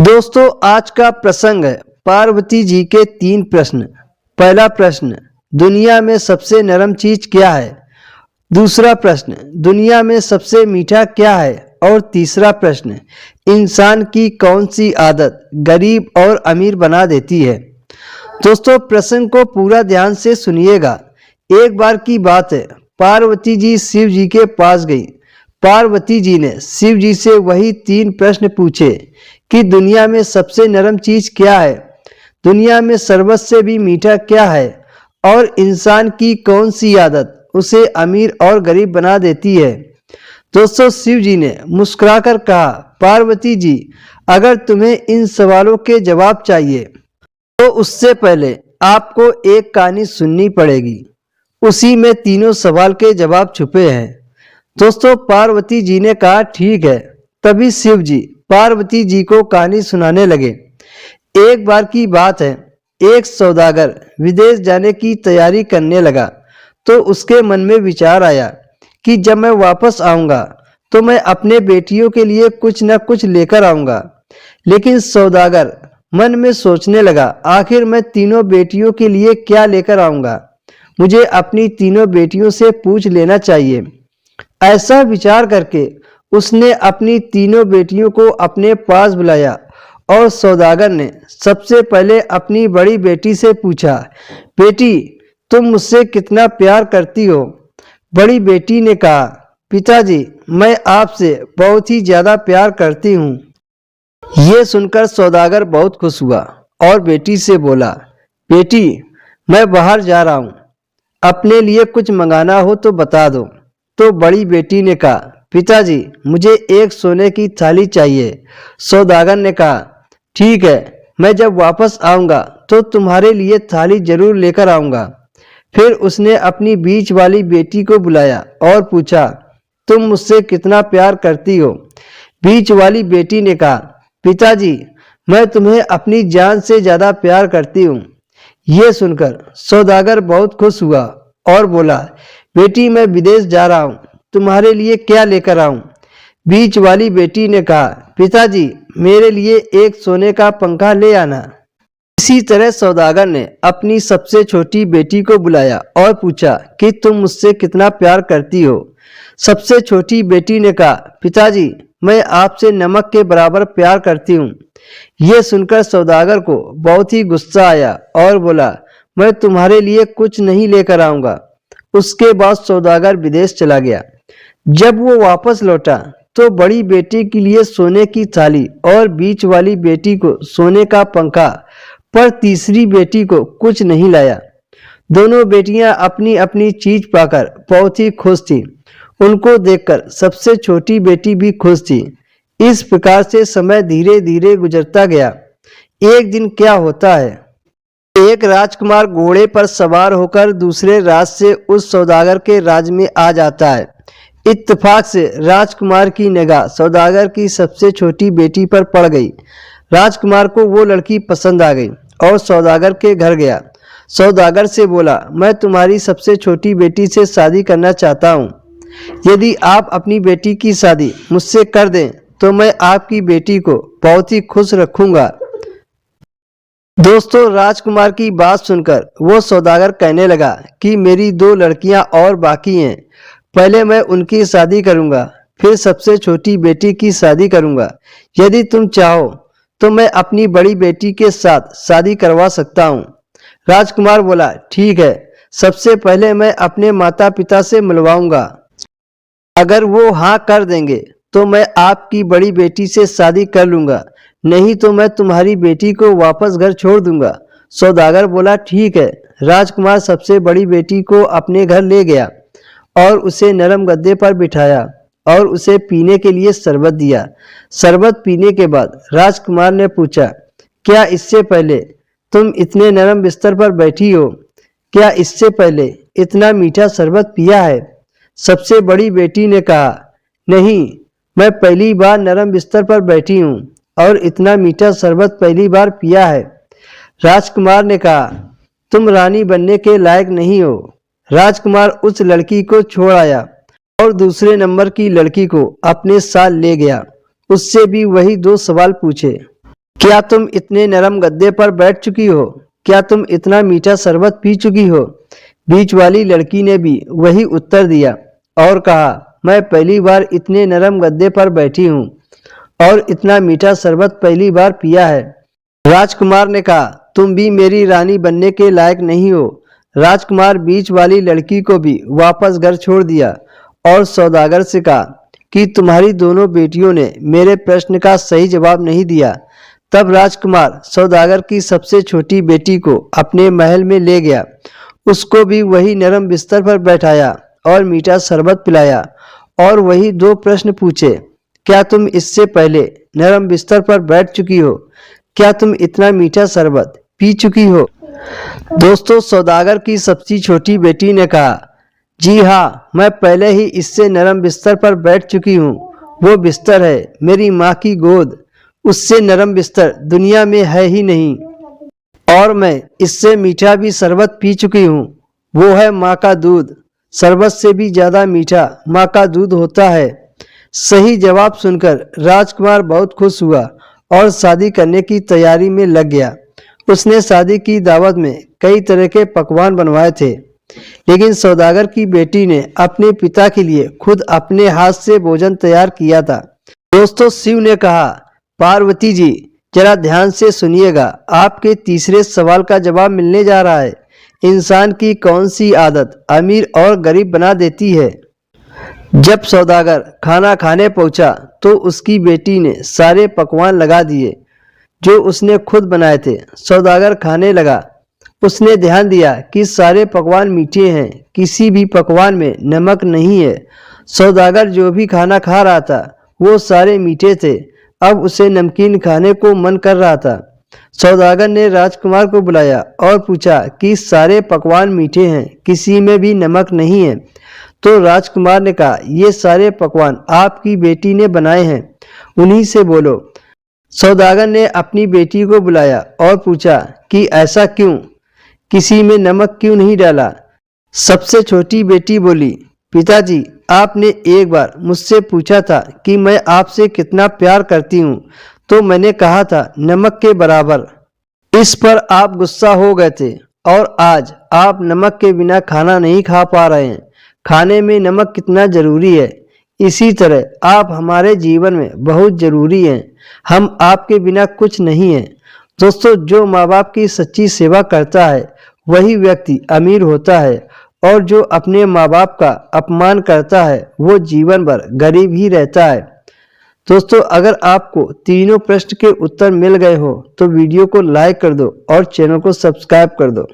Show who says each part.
Speaker 1: दोस्तों, आज का प्रसंग है पार्वती जी के 3 प्रश्न। पहला प्रश्न, दुनिया में सबसे नरम चीज क्या है? दूसरा प्रश्न, दुनिया में सबसे मीठा क्या है? और तीसरा प्रश्न, इंसान की कौन सी आदत गरीब और अमीर बना देती है? दोस्तों, प्रसंग को पूरा ध्यान से सुनिएगा। एक बार की बात है, पार्वती जी शिव जी के पास गई। पार्वती जी ने शिव जी से वही 3 प्रश्न पूछे कि दुनिया में सबसे नरम चीज क्या है, दुनिया में शरबत से भी मीठा क्या है, और इंसान की कौन सी आदत उसे अमीर और गरीब बना देती है। दोस्तों, शिव जी ने मुस्कुराकर कहा, पार्वती जी, अगर तुम्हें इन सवालों के जवाब चाहिए तो उससे पहले आपको एक कहानी सुननी पड़ेगी। उसी में तीनों सवाल के जवाब छुपे हैं। दोस्तों, पार्वती जी ने कहा, ठीक है। तभी शिव जी पार्वती जी को कहानी सुनाने लगे। एक बार की बात है, एक सौदागर विदेश जाने की तैयारी करने लगा तो उसके मन में विचार आया कि जब मैं वापस आऊंगा तो मैं अपने बेटियों के लिए कुछ न कुछ लेकर आऊंगा। लेकिन सौदागर मन में सोचने लगा, आखिर मैं तीनों बेटियों के लिए क्या लेकर आऊंगा? मुझे अपनी तीनों बेटियों से पूछ लेना चाहिए। ऐसा विचार करके उसने अपनी तीनों बेटियों को अपने पास बुलाया और सौदागर ने सबसे पहले अपनी बड़ी बेटी से पूछा, बेटी, तुम मुझसे कितना प्यार करती हो? बड़ी बेटी ने कहा, पिताजी, मैं आपसे बहुत ही ज्यादा प्यार करती हूँ। ये सुनकर सौदागर बहुत खुश हुआ और बेटी से बोला, बेटी, मैं बाहर जा रहा हूँ, अपने लिए कुछ मंगाना हो तो बता दो। तो बड़ी बेटी ने कहा, पिताजी, मुझे एक सोने की थाली चाहिए। सौदागर ने कहा, ठीक है, मैं जब वापस आऊंगा तो तुम्हारे लिए थाली जरूर लेकर आऊंगा। फिर उसने अपनी बीच वाली बेटी को बुलाया और पूछा, तुम मुझसे कितना प्यार करती हो? बीच वाली बेटी ने कहा, पिताजी, मैं तुम्हें अपनी जान से ज्यादा प्यार करती हूँ। ये सुनकर सौदागर बहुत खुश हुआ और बोला, बेटी, मैं विदेश जा रहा हूँ, तुम्हारे लिए क्या लेकर आऊं? बीच वाली बेटी ने कहा, पिताजी, मेरे लिए एक सोने का पंखा ले आना। इसी तरह सौदागर ने अपनी सबसे छोटी बेटी को बुलाया और पूछा कि तुम मुझसे कितना प्यार करती हो? सबसे छोटी बेटी ने कहा, पिताजी, मैं आपसे नमक के बराबर प्यार करती हूँ। यह सुनकर सौदागर को बहुत ही गुस्सा आया और बोला, मैं तुम्हारे लिए कुछ नहीं लेकर आऊंगा। उसके बाद सौदागर विदेश चला गया। जब वो वापस लौटा तो बड़ी बेटी के लिए सोने की थाली और बीच वाली बेटी को सोने का पंखा, पर तीसरी बेटी को कुछ नहीं लाया। दोनों बेटियां अपनी अपनी चीज पाकर बहुत ही खुश थीं। उनको देखकर सबसे छोटी बेटी भी खुश थी। इस प्रकार से समय धीरे धीरे गुजरता गया। एक दिन क्या होता है, एक राजकुमार घोड़े पर सवार होकर दूसरे राज्य से उस सौदागर के राज्य में आ जाता है। इत्तेफाक से राजकुमार की निगाह सौदागर की सबसे छोटी बेटी पर पड़ गई। राजकुमार को वो लड़की पसंद आ गई और सौदागर के घर गया। सौदागर से बोला, मैं तुम्हारी सबसे छोटी बेटी से शादी करना चाहता हूँ। यदि आप अपनी बेटी की शादी मुझसे कर दें तो मैं आपकी बेटी को बहुत ही खुश रखूंगा। दोस्तों, राजकुमार की बात सुनकर वो सौदागर कहने लगा कि मेरी 2 लड़कियां और बाकी हैं। पहले मैं उनकी शादी करूंगा, फिर सबसे छोटी बेटी की शादी करूंगा। यदि तुम चाहो तो मैं अपनी बड़ी बेटी के साथ शादी करवा सकता हूँ। राजकुमार बोला, ठीक है, सबसे पहले मैं अपने माता पिता से मिलवाऊंगा। अगर वो हाँ कर देंगे तो मैं आपकी बड़ी बेटी से शादी कर लूंगा, नहीं तो मैं तुम्हारी बेटी को वापस घर छोड़ दूंगा। सौदागर बोला, ठीक है। राजकुमार सबसे बड़ी बेटी को अपने घर ले गया और उसे नरम गद्दे पर बिठाया और उसे पीने के लिए शरबत दिया। शरबत पीने के बाद राजकुमार ने पूछा, क्या इससे पहले तुम इतने नरम बिस्तर पर बैठी हो? क्या इससे पहले इतना मीठा शरबत पिया है? सबसे बड़ी बेटी ने कहा, नहीं, मैं पहली बार नरम बिस्तर पर बैठी हूँ और इतना मीठा शरबत पहली बार पिया है। राजकुमार ने कहा, तुम रानी बनने के लायक नहीं हो। राजकुमार उस लड़की को छोड़ आया और दूसरे नंबर की लड़की को अपने साथ ले गया। उससे भी वही 2 सवाल पूछे, क्या तुम इतने नरम गद्दे पर बैठ चुकी हो? क्या तुम इतना मीठा शरबत पी चुकी हो? बीच वाली लड़की ने भी वही उत्तर दिया और कहा, मैं पहली बार इतने नरम गद्दे पर बैठी हूँ और इतना मीठा शरबत पहली बार पिया है। राजकुमार ने कहा, तुम भी मेरी रानी बनने के लायक नहीं हो। राजकुमार बीच वाली लड़की को भी वापस घर छोड़ दिया और सौदागर से कहा कि तुम्हारी दोनों बेटियों ने मेरे प्रश्न का सही जवाब नहीं दिया। तब राजकुमार सौदागर की सबसे छोटी बेटी को अपने महल में ले गया, उसको भी वही नरम बिस्तर पर बैठाया और मीठा शरबत पिलाया और वही 2 प्रश्न पूछे। क्या तुम इससे पहले नरम बिस्तर पर बैठ चुकी हो? क्या तुम इतना मीठा शरबत पी चुकी हो? दोस्तों, सौदागर की सबसे छोटी बेटी ने कहा, जी हाँ, मैं पहले ही इससे नरम बिस्तर पर बैठ चुकी हूँ। वो बिस्तर है मेरी माँ की गोद, उससे नरम बिस्तर दुनिया में है ही नहीं। और मैं इससे मीठा भी शरबत पी चुकी हूँ, वो है माँ का दूध। शरबत से भी ज़्यादा मीठा माँ का दूध होता है। सही जवाब सुनकर राजकुमार बहुत खुश हुआ और शादी करने की तैयारी में लग गया। उसने शादी की दावत में कई तरह के पकवान बनवाए थे, लेकिन सौदागर की बेटी ने अपने पिता के लिए खुद अपने हाथ से भोजन तैयार किया था। दोस्तों, शिव ने कहा, पार्वती जी जरा ध्यान से सुनिएगा, आपके तीसरे सवाल का जवाब मिलने जा रहा है। इंसान की कौन सी आदत अमीर और गरीब बना देती है? जब सौदागर खाना खाने पहुंचा तो उसकी बेटी ने सारे पकवान लगा दिए जो उसने खुद बनाए थे। सौदागर खाने लगा। उसने ध्यान दिया कि सारे पकवान मीठे हैं, किसी भी पकवान में नमक नहीं है। सौदागर जो भी खाना खा रहा था वो सारे मीठे थे। अब उसे नमकीन खाने को मन कर रहा था। सौदागर ने राजकुमार को बुलाया और पूछा कि सारे पकवान मीठे हैं, किसी में भी नमक नहीं है। तो राजकुमार ने कहा, ये सारे पकवान आपकी बेटी ने बनाए हैं, उन्हीं से बोलो। सौदागर ने अपनी बेटी को बुलाया और पूछा कि ऐसा क्यों, किसी में नमक क्यों नहीं डाला? सबसे छोटी बेटी बोली, पिताजी आपने एक बार मुझसे पूछा था कि मैं आपसे कितना प्यार करती हूँ, तो मैंने कहा था नमक के बराबर। इस पर आप गुस्सा हो गए थे और आज आप नमक के बिना खाना नहीं खा पा रहे हैं। खाने में नमक कितना जरूरी है, इसी तरह आप हमारे जीवन में बहुत जरूरी हैं। हम आपके बिना कुछ नहीं हैं। दोस्तों, जो माँ बाप की सच्ची सेवा करता है वही व्यक्ति अमीर होता है और जो अपने माँ बाप का अपमान करता है वो जीवन भर गरीब ही रहता है। दोस्तों, अगर आपको तीनों प्रश्न के उत्तर मिल गए हो तो वीडियो को लाइक कर दो और चैनल को सब्सक्राइब कर दो।